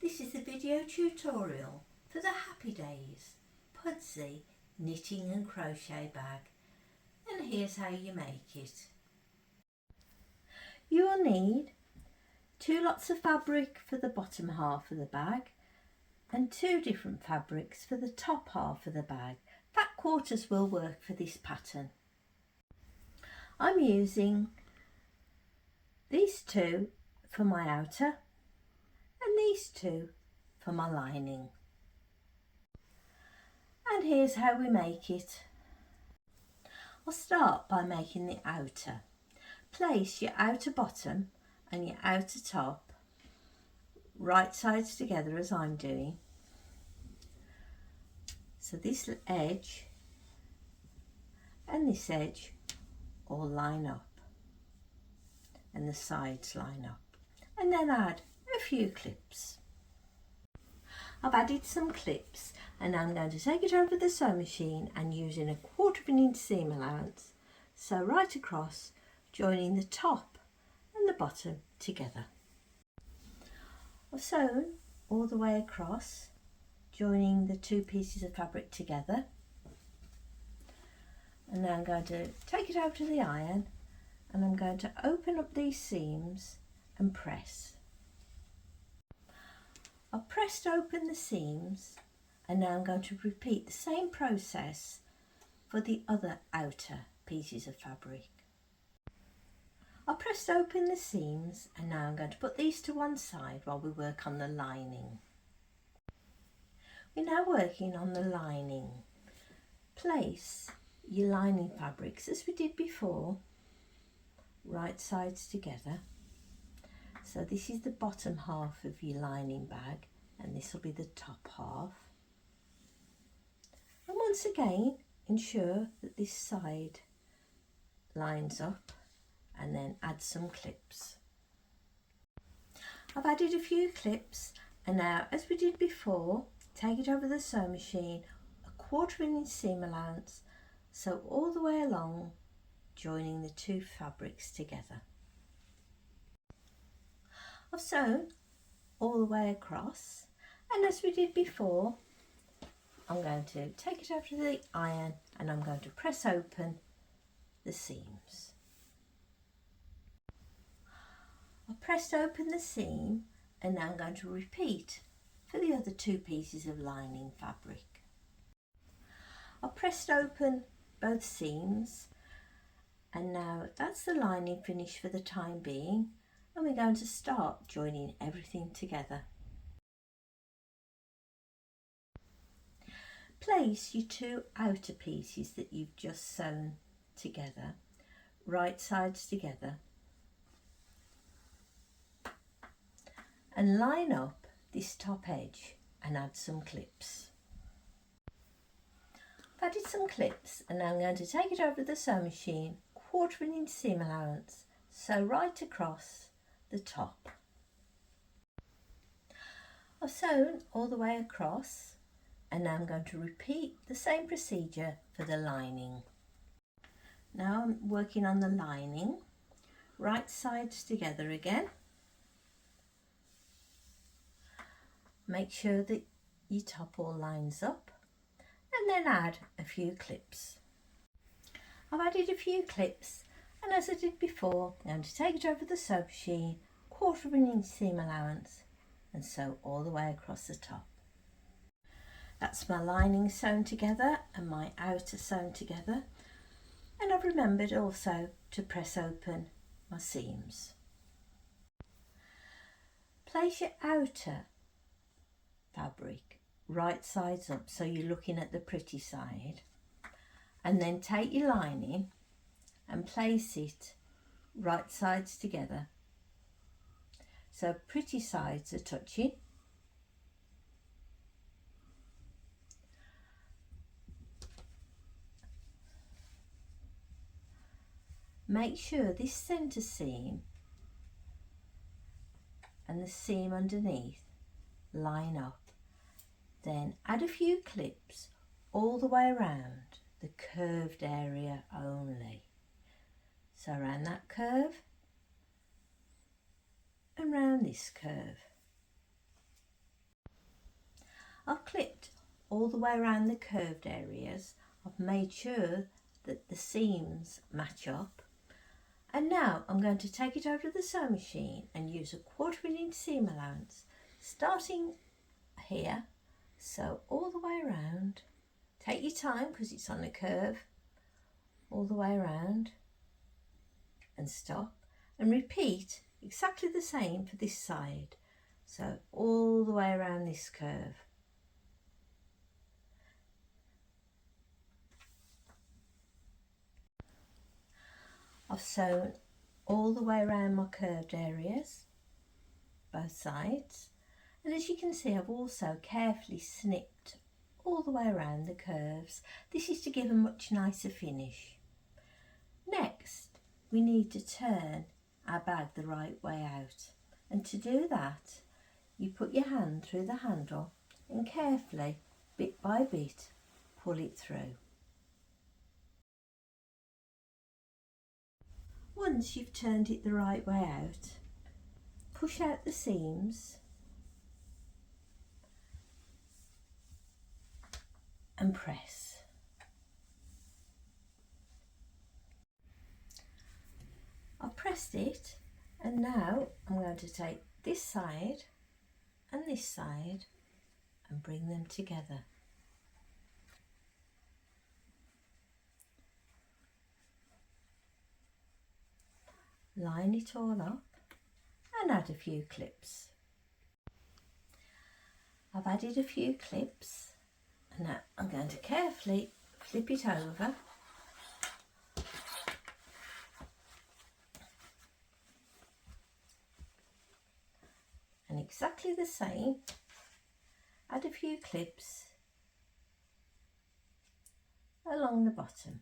This is the video tutorial for the Happy Days Pudsey knitting and crochet bag, and here's how you make it. You will need 2 lots of fabric for the bottom half of the bag and 2 different fabrics for the top half of the bag. Fat quarters will work for this pattern. I'm using these 2 for my outer and these 2 for my lining. And here's how we make it. I'll start by making the outer. Place your outer bottom and your outer top right sides together as I'm doing. So this edge and this edge all line up and the sides line up, and then add a few clips. I've added some clips and I'm going to take it over the sewing machine and using a 1/4 inch seam allowance, sew right across, joining the top and the bottom together. I've sewn all the way across, joining the 2 pieces of fabric together, and now I'm going to take it over to the iron and I'm going to open up these seams and press. I've pressed open the seams and now I'm going to repeat the same process for the other outer pieces of fabric. I've pressed open the seams and now I'm going to put these to one side while we work on the lining. We're now working on the lining. Place your lining fabrics as we did before, right sides together. So this is the bottom half of your lining bag and this will be the top half. And once again, ensure that this side lines up and then add some clips. I've added a few clips and now, as we did before, take it over the sewing machine, a 1/4 inch seam allowance, sew all the way along, joining the 2 fabrics together. I've sewn all the way across, and as we did before, I'm going to take it over to the iron and I'm going to press open the seams. I've pressed open the seam and now I'm going to repeat for the other 2 pieces of lining fabric. I've pressed open both seams and now that's the lining finished for the time being, and we're going to start joining everything together. Place your 2 outer pieces that you've just sewn together, right sides together, and line up this top edge and add some clips. I've added some clips and now I'm going to take it over the sewing machine, 1/4 inch seam allowance, sew right across the top. I've sewn all the way across and now I'm going to repeat the same procedure for the lining. Now I'm working on the lining, right sides together again. Make sure that your top all lines up and then add a few clips. I've added a few clips and as I did before, I'm going to take it over the sewing machine, 1/4 inch seam allowance, and sew all the way across the top. That's my lining sewn together and my outer sewn together, and I've remembered also to press open my seams. Place your outer fabric right sides up so you're looking at the pretty side, and then take your lining and place it right sides together so pretty sides are touching. Make sure this centre seam and the seam underneath line up. Then add a few clips all the way around the curved area only. So around that curve and round this curve. I've clipped all the way around the curved areas. I've made sure that the seams match up. And now I'm going to take it over to the sewing machine and use a 1/4 inch seam allowance. Starting here, sew all the way around. Take your time because it's on a curve. All the way around and stop, and repeat exactly the same for this side. So all the way around this curve. I've sewn all the way around my curved areas, both sides, and as you can see I've also carefully snipped all the way around the curves. This is to give a much nicer finish. Next we need to turn our bag the right way out, and to do that you put your hand through the handle and carefully, bit by bit, pull it through. Once you've turned it the right way out, push out the seams and press. I've pressed it, and now I'm going to take this side and this side and bring them together. Line it all up and add a few clips. I've added a few clips, and now I'm going to carefully flip it over and exactly the same, add a few clips along the bottom.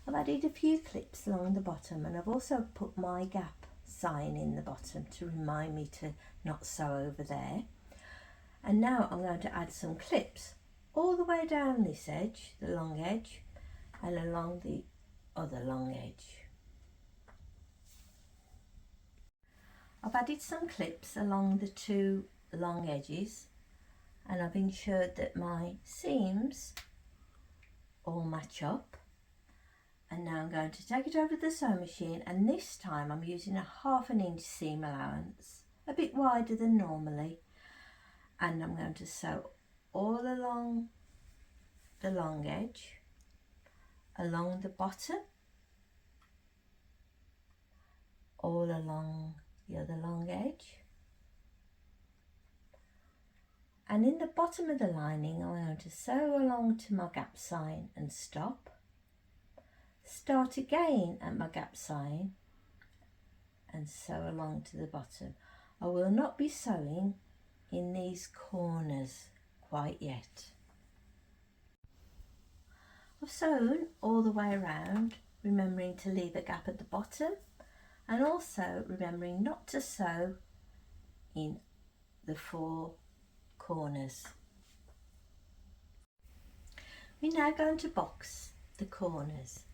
I've added a few clips along the bottom, and I've also put my gap sign in the bottom to remind me to not sew over there. And now I'm going to add some clips all the way down this edge, the long edge, and along the other long edge. I've added some clips along the two long edges, and I've ensured that my seams all match up. And now I'm going to take it over to the sewing machine, and this time I'm using a 1/2 inch seam allowance, a bit wider than normally, and I'm going to sew all along the long edge, along the bottom, all along the other long edge, and in the bottom of the lining I'm going to sew along to my gap sign and stop. Start again at my gap sign and sew along to the bottom. I will not be sewing in these corners quite yet. I've sewn all the way around, remembering to leave a gap at the bottom, and also remembering not to sew in the 4 corners. We're now going to box the corners.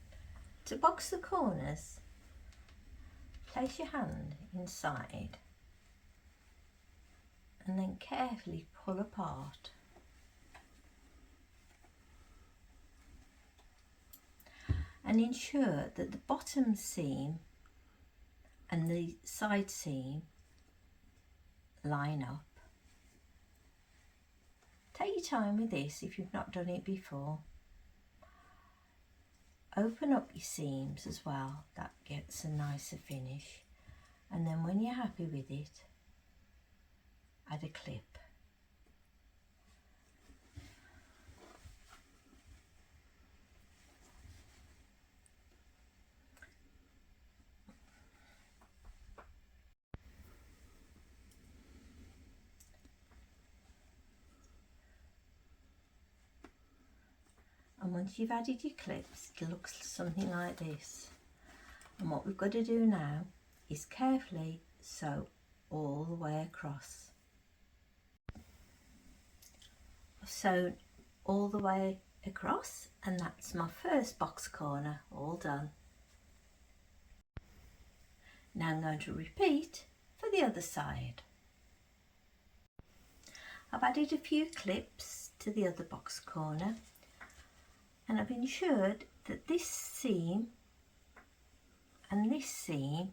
To box the corners, place your hand inside and then carefully pull apart. And ensure that the bottom seam and the side seam line up. Take your time with this if you've not done it before. Open up your seams as well, that gets a nicer finish, and then when you're happy with it, add a clip. And once you've added your clips, it looks something like this. And what we've got to do now is carefully sew all the way across. I've sewn all the way across, and that's my first box corner all done. Now I'm going to repeat for the other side. I've added a few clips to the other box corner, and I've ensured that this seam and this seam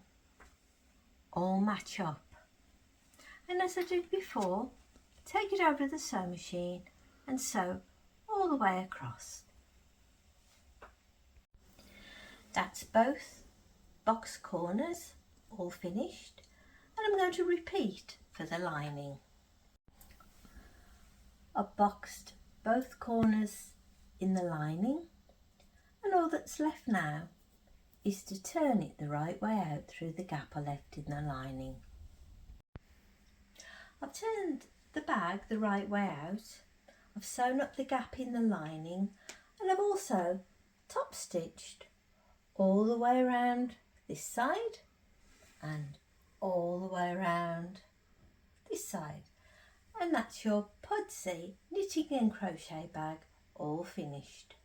all match up. And as I did before, take it over the sewing machine and sew all the way across. That's both box corners all finished, and I'm going to repeat for the lining. I've boxed both corners in the lining, and all that's left now is to turn it the right way out through the gap I left in the lining. I've turned the bag the right way out, I've sewn up the gap in the lining, and I've also top stitched all the way around this side and all the way around this side. And that's your Pudsey knitting and crochet bag all finished.